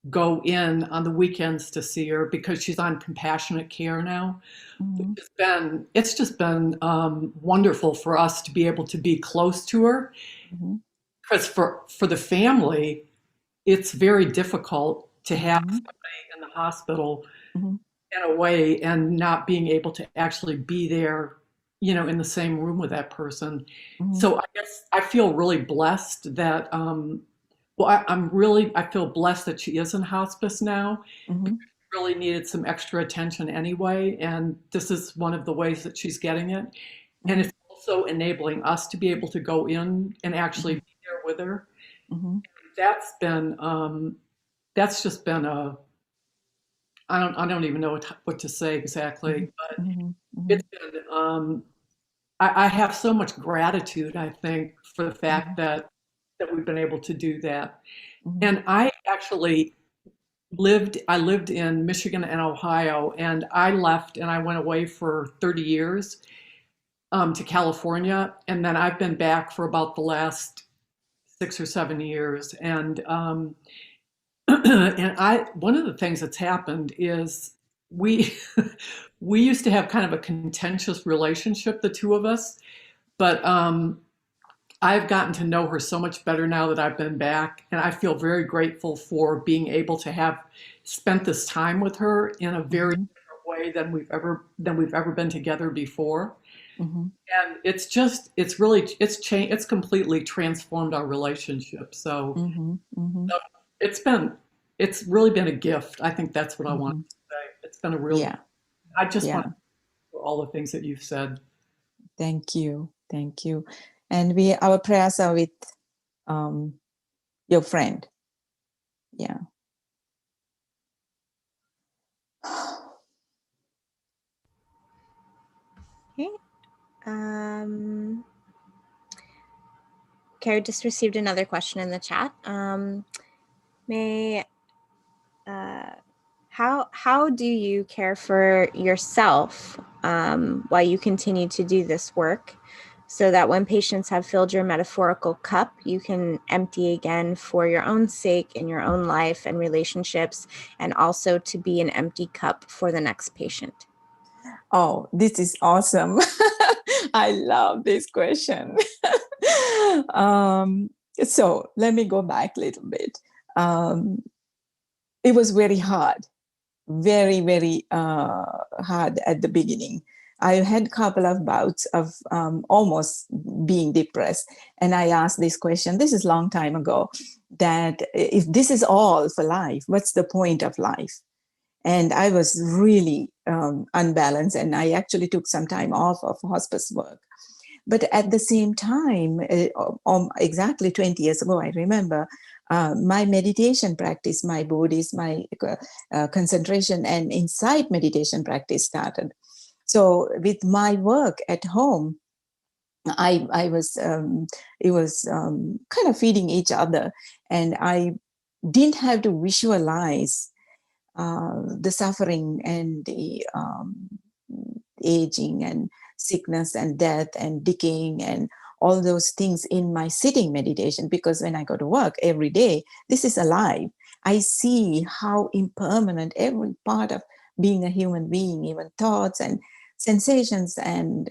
go in on the weekends to see her because she's on compassionate care now.
Mm-hmm.
It's just been wonderful for us to be able to be close to her, because for the family, it's very difficult to have somebody in the hospital in a way and not being able to actually be there, in the same room with that person. So I guess I feel really blessed that, I feel blessed that she is in hospice now. Really needed some extra attention anyway, and this is one of the ways that she's getting it. And it's also enabling us to be able to go in and actually be there with her. That's just been I don't even know what to say exactly, but it's been, I have so much gratitude, I think, for the fact that we've been able to do that. And I actually lived in Michigan and Ohio, and I left and I went away for 30 years to California, and then I've been back for about the last 6 or 7 years. And and one of the things that's happened is we we used to have kind of a contentious relationship, the two of us, but I've gotten to know her so much better now that I've been back, and I feel very grateful for being able to have spent this time with her in a very different way than we've ever been together before. And it's completely transformed our relationship. So, so it's really been a gift. I think that's what I want to say. It's been a real, I just want for all the things that you've said.
Thank you. Thank you. And our prayers are with your friend. Yeah.
Okay. Carrie just received another question in the chat. How do you care for yourself while you continue to do this work, so that when patients have filled your metaphorical cup, you can empty again for your own sake in your own life and relationships, and also to be an empty cup for the next patient?
Oh, this is awesome. I love this question. So let me go back a little bit. It was very hard, very, very hard at the beginning. I had a couple of bouts of almost being depressed. And I asked this question, this is a long time ago, that if this is all for life, what's the point of life? And I was really unbalanced, and I actually took some time off of hospice work. But at the same time, exactly 20 years ago, I remember my meditation practice, my Buddhist, my concentration and insight meditation practice started. So with my work at home, I was, it was kind of feeding each other, and I didn't have to visualize the suffering and the aging and sickness and death and decaying and all those things in my sitting meditation, because when I go to work every day, this is alive. I see how impermanent every part of being a human being, even thoughts and sensations and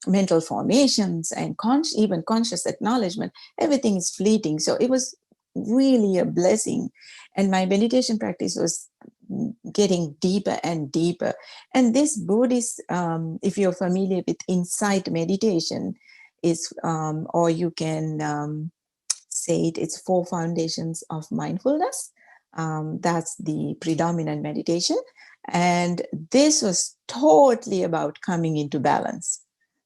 mental formations and even conscious acknowledgement, everything is fleeting. So it was really a blessing. And my meditation practice was getting deeper and deeper. And this Buddhist, if you're familiar with insight meditation, is, or you can say it's 4 foundations of mindfulness. That's the predominant meditation. And this was totally about coming into balance.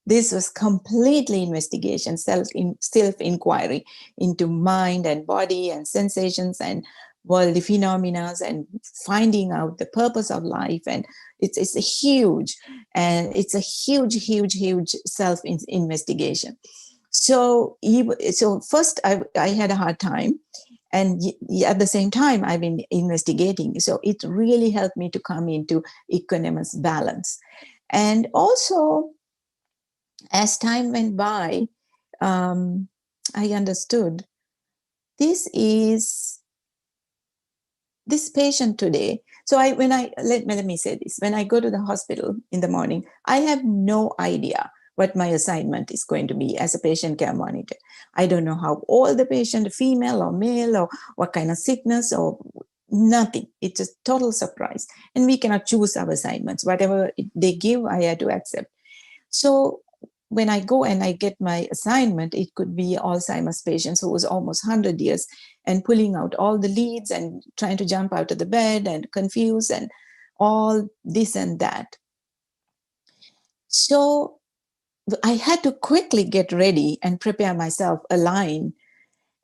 This was completely investigation, self-inquiry into mind and body and sensations and worldly phenomena and finding out the purpose of life. And it's a huge self-investigation. So first I had a hard time, and at the same time I've been investigating. So it really helped me to come into equanimous balance. And also, as time went by, I understood this patient today. So let me say this. When I go to the hospital in the morning, I have no idea what my assignment is going to be as a patient care monitor. I don't know how old the patient, female or male, or what kind of sickness, or nothing. It's a total surprise. And we cannot choose our assignments. Whatever they give, I had to accept. So when I go and I get my assignment, it could be Alzheimer's patients who was almost 100 years and pulling out all the leads and trying to jump out of the bed and confused and all this and that. So I had to quickly get ready and prepare myself, align.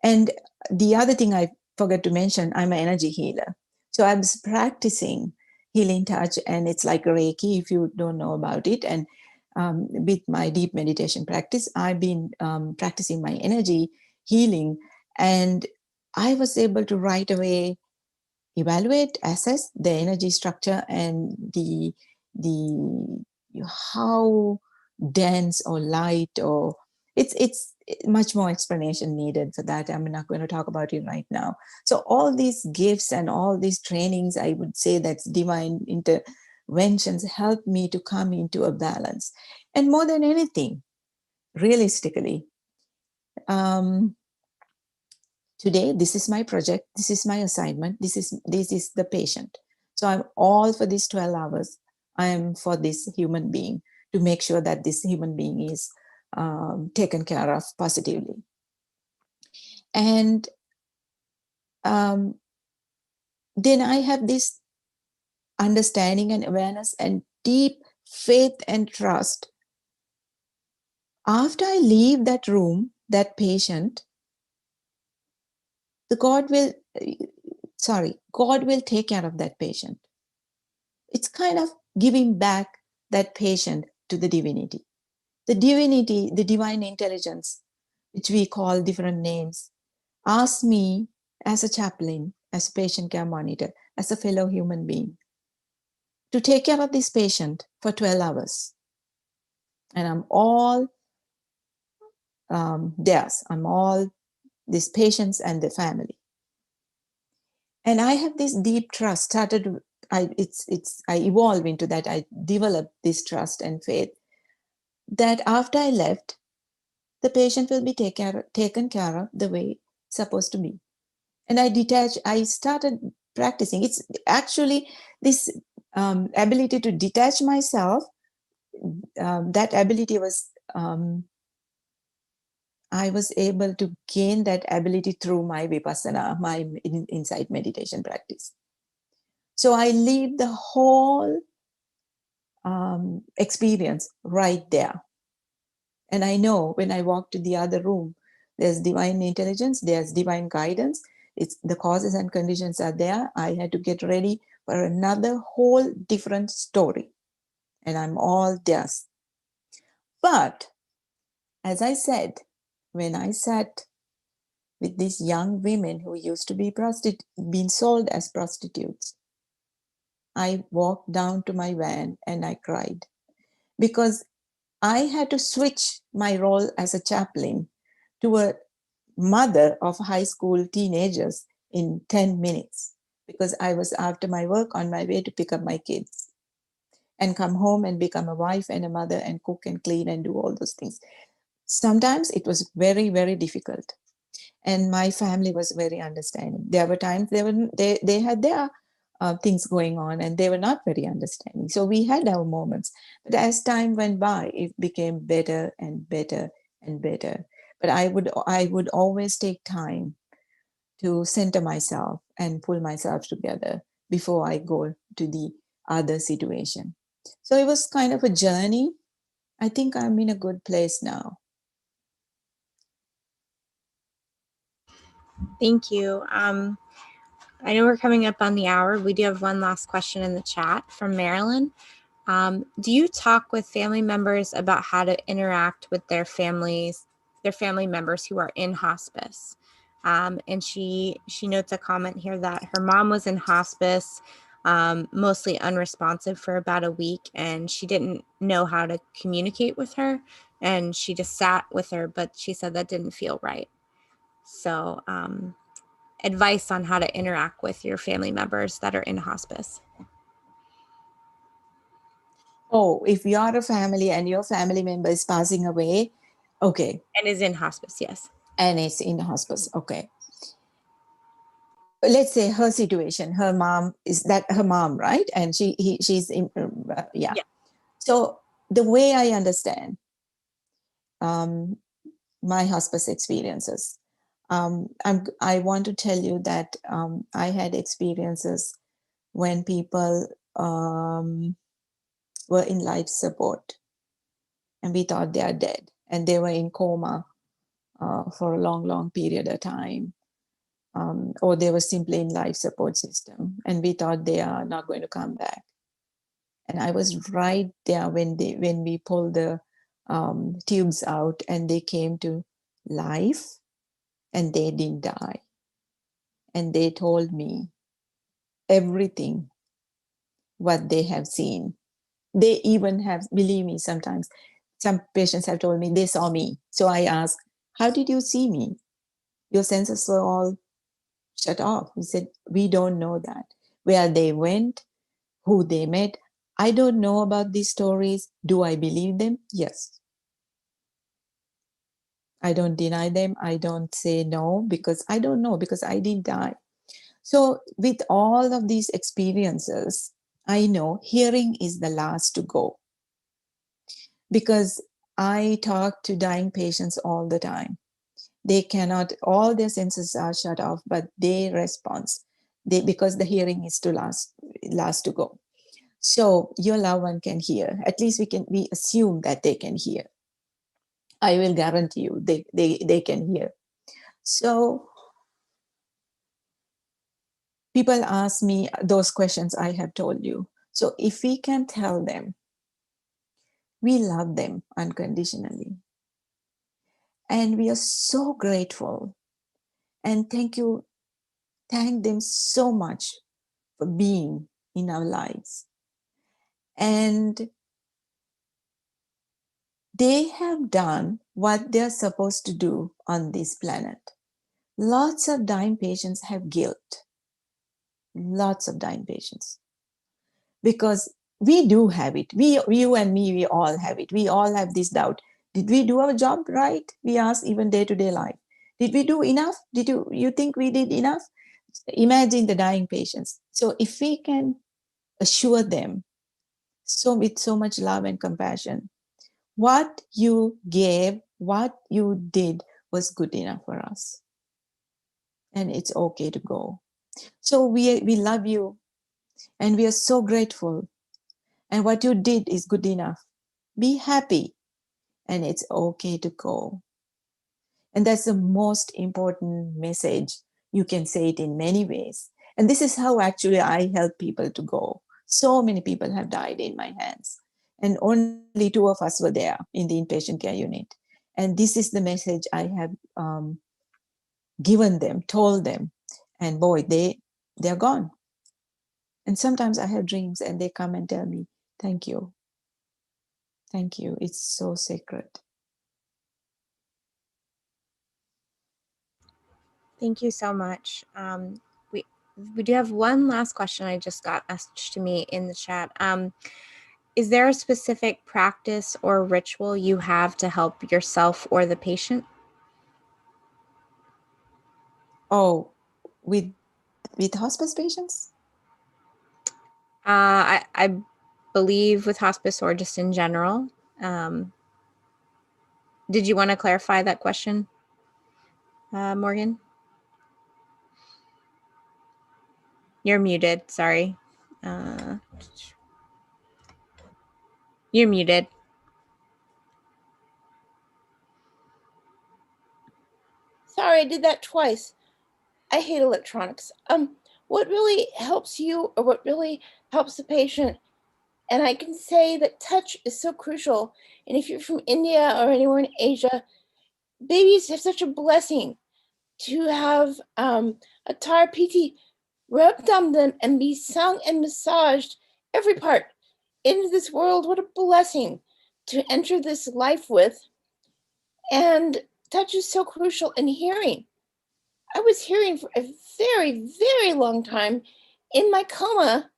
And the other thing I forgot to mention, I'm an energy healer. So I was practicing healing touch, and it's like Reiki if you don't know about it. And with my deep meditation practice, I've been practicing my energy healing, and I was able to right away evaluate, assess the energy structure and the how dense or light, or it's much more explanation needed for that. I'm not going to talk about it right now. So all these gifts and all these trainings, I would say that's divine interventions, help me to come into a balance. And more than anything, realistically, today, this is my project, this is my assignment, this is the patient. So I'm all for these 12 hours. I am for this human being, to make sure that this human being is taken care of positively. And then I have this understanding and awareness and deep faith and trust. After I leave that room, that patient, God will take care of that patient. It's kind of giving back that patient to the divinity. The divinity, the divine intelligence, which we call different names, asked me as a chaplain, as a patient care monitor, as a fellow human being, to take care of this patient for 12 hours. And I'm all theirs. I'm all these patients and the family. And I have this deep trust I evolved into that. I developed this trust and faith that after I left, the patient will be taken care of the way it's supposed to be. And I started practicing. It's actually this ability to detach myself. That ability was, I was able to gain that ability through my vipassana, my insight meditation practice. So I leave the whole experience right there. And I know when I walk to the other room, there's divine intelligence, there's divine guidance. It's the causes and conditions are there. I had to get ready for another whole different story. And I'm all theirs. But as I said, when I sat with these young women who used to be being sold as prostitutes, I walked down to my van and I cried because I had to switch my role as a chaplain to a mother of high school teenagers in 10 minutes because I was after my work on my way to pick up my kids and come home and become a wife and a mother and cook and clean and do all those things. Sometimes it was very, very difficult. And my family was very understanding. There were times they had their things going on and they were not very understanding. So we had our moments. But as time went by, it became better and better and better. But I would always take time to center myself and pull myself together before I go to the other situation. So it was kind of a journey. I think I'm in a good place now.
Thank you. I know we're coming up on the hour. We do have one last question in the chat from Marilyn. Do you talk with family members about how to interact with their family members who are in hospice? And she notes a comment here that her mom was in hospice, mostly unresponsive for about a week, and she didn't know how to communicate with her, and she just sat with her, but she said that didn't feel right. So advice on how to interact with your family members that are in hospice.
Oh, if you are a family and your family member is passing away, okay.
And is in hospice, yes.
And is in hospice, okay. Let's say her situation, her mom, is that her mom, right? And she's in, yeah. So the way I understand my hospice experiences, I want to tell you that I had experiences when people were in life support and we thought they are dead and they were in coma for a long, long period of time. Or they were simply in life support system and we thought they are not going to come back. And I was right there when we pulled the tubes out and they came to life and they didn't die. And they told me everything what they have seen. They even have, believe me, sometimes some patients have told me they saw me. So I asked, how did you see me? Your senses were all shut off. He said, we don't know that. Where they went, who they met. I don't know about these stories. Do I believe them? Yes. I don't deny them. I don't say no because I don't know, because I didn't die. So with all of these experiences, I know hearing is the last to go because I talk to dying patients all the time. They cannot, all their senses are shut off, but they respond. Because the hearing is to last to go. So your loved one can hear. At least we assume that they can hear. I will guarantee you they can hear. So people ask me those questions I have told you. So if we can tell them, we love them unconditionally. And we are so grateful. And thank them so much for being in our lives. And they have done what they're supposed to do on this planet. Lots of dying patients have guilt. Lots of dying patients. Because we do have it. You and me, we all have it. We all have this doubt. Did we do our job right? We ask even day-to-day life. Did we do enough? You think we did enough? Imagine the dying patients. So if we can assure them with so much love and compassion, what you gave, what you did was good enough for us. And it's okay to go. So we love you and we are so grateful. And what you did is good enough. Be happy and it's okay to go. And that's the most important message. You can say it in many ways. And this is how actually I help people to go. So many people have died in my hands. And only 2 of us were there in the inpatient care unit. And this is the message I have given them, told them. And boy, they're gone. And sometimes I have dreams and they come and tell me, thank you. Thank you. It's so sacred.
Thank you so much. We do have one last question. I just got messaged to me in the chat. Is there a specific practice or ritual you have to help yourself or the patient?
Oh, with hospice patients?
I believe with hospice or just in general. Did you want to clarify that question, Morgan? You're muted. Sorry. You're muted.
Sorry, I did that twice. I hate electronics. What really helps you, or what really helps the patient? And I can say that touch is so crucial. And if you're from India or anywhere in Asia, babies have such a blessing to have a tar piti rubbed on them and be sung and massaged every part into this world. What a blessing to enter this life with. And touch is so crucial. And hearing. I was hearing for a very, very long time in my coma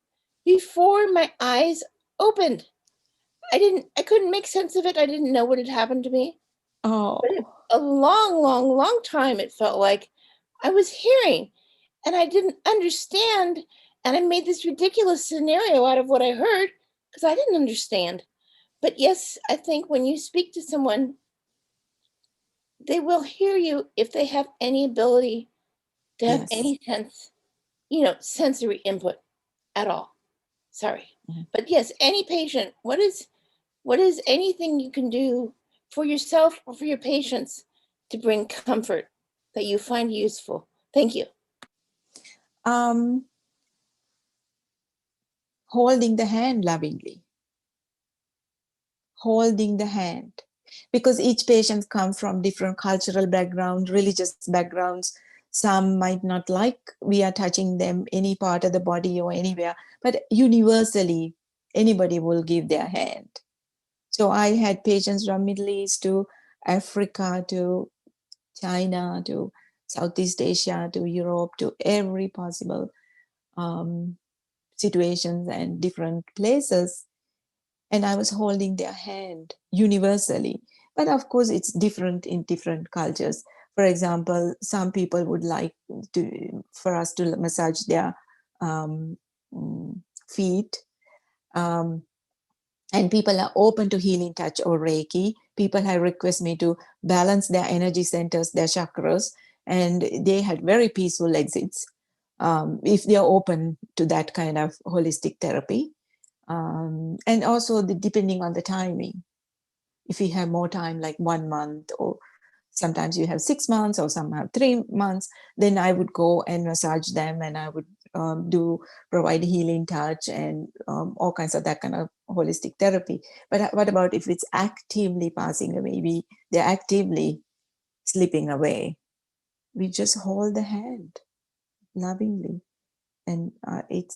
before my eyes opened. I couldn't make sense of it. I didn't know what had happened to me.
Oh,
But a long, long, long time it felt like I was hearing and I didn't understand. And I made this ridiculous scenario out of what I heard because I didn't understand. But yes, I think when you speak to someone, they will hear you if they have any ability to have
yes.
any sense, sensory input at all. Sorry.
Mm-hmm.
But yes, any patient, what is anything you can do for yourself or for your patients to bring comfort that you find useful? Thank you.
Holding the hand lovingly. Holding the hand. Because each patient comes from different cultural background, religious backgrounds. Some might not like we are touching them any part of the body or anywhere, but universally, anybody will give their hand. So I had patients from Middle East to Africa to China to Southeast Asia to Europe to every possible situations and different places. And I was holding their hand universally. But of course, it's different in different cultures. For example, some people would like for us to massage their feet. And people are open to healing touch or Reiki. People have requested me to balance their energy centers, their chakras, and they had very peaceful exits if they are open to that kind of holistic therapy. And also depending on the timing. If you have more time, like 1 month, or sometimes you have 6 months, or some have 3 months, then I would go and massage them, and I would provide healing touch and all kinds of that kind of holistic therapy. But what about if it's actively passing away? They're actively slipping away. We just hold the hand lovingly, and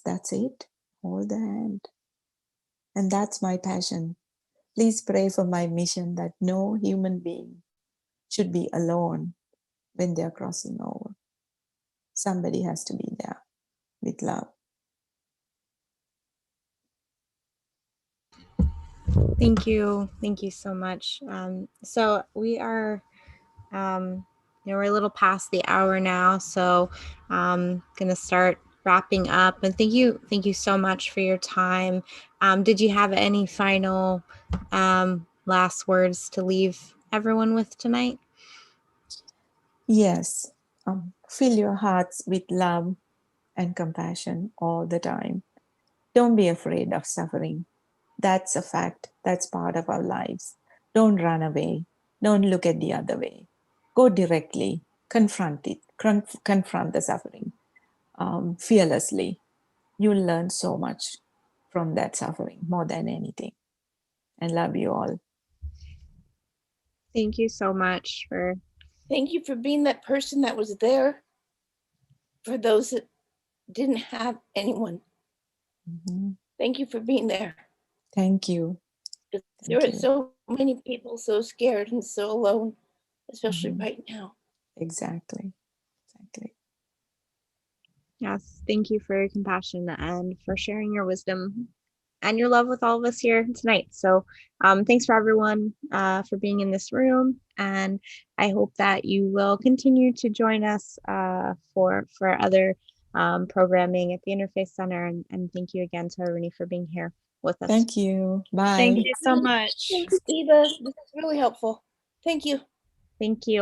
that's it. Hold the hand, and that's my passion. Please pray for my mission that no human being should be alone when they're crossing over. Somebody has to be there with love.
Thank you. Thank you so much. So we are, we're a little past the hour now, so I'm gonna start wrapping up. And thank you so much for your time. Did you have any final last words to leave everyone with tonight?
Yes, fill your hearts with love and compassion all the time. Don't be afraid of suffering. That's a fact. That's part of our lives. Don't run away. Don't look at the other way. Go directly, confront it, confront the suffering fearlessly. You'll learn so much from that suffering more than anything. I love you all.
Thank you so much for.
Thank you for being that person that was there for those that didn't have anyone. Thank you for being there.
Thank you.
There are so many people so scared and so alone, especially right now.
Exactly.
Yes, thank you for your compassion and for sharing your wisdom and your love with all of us here tonight. So thanks for everyone for being in this room. And I hope that you will continue to join us for other programming at the Interfaith Center. And thank you again to Aruni for being here with us.
Thank you. Bye.
Thank you so much.
Thanks, Eva. This is really helpful. Thank you.
Thank you.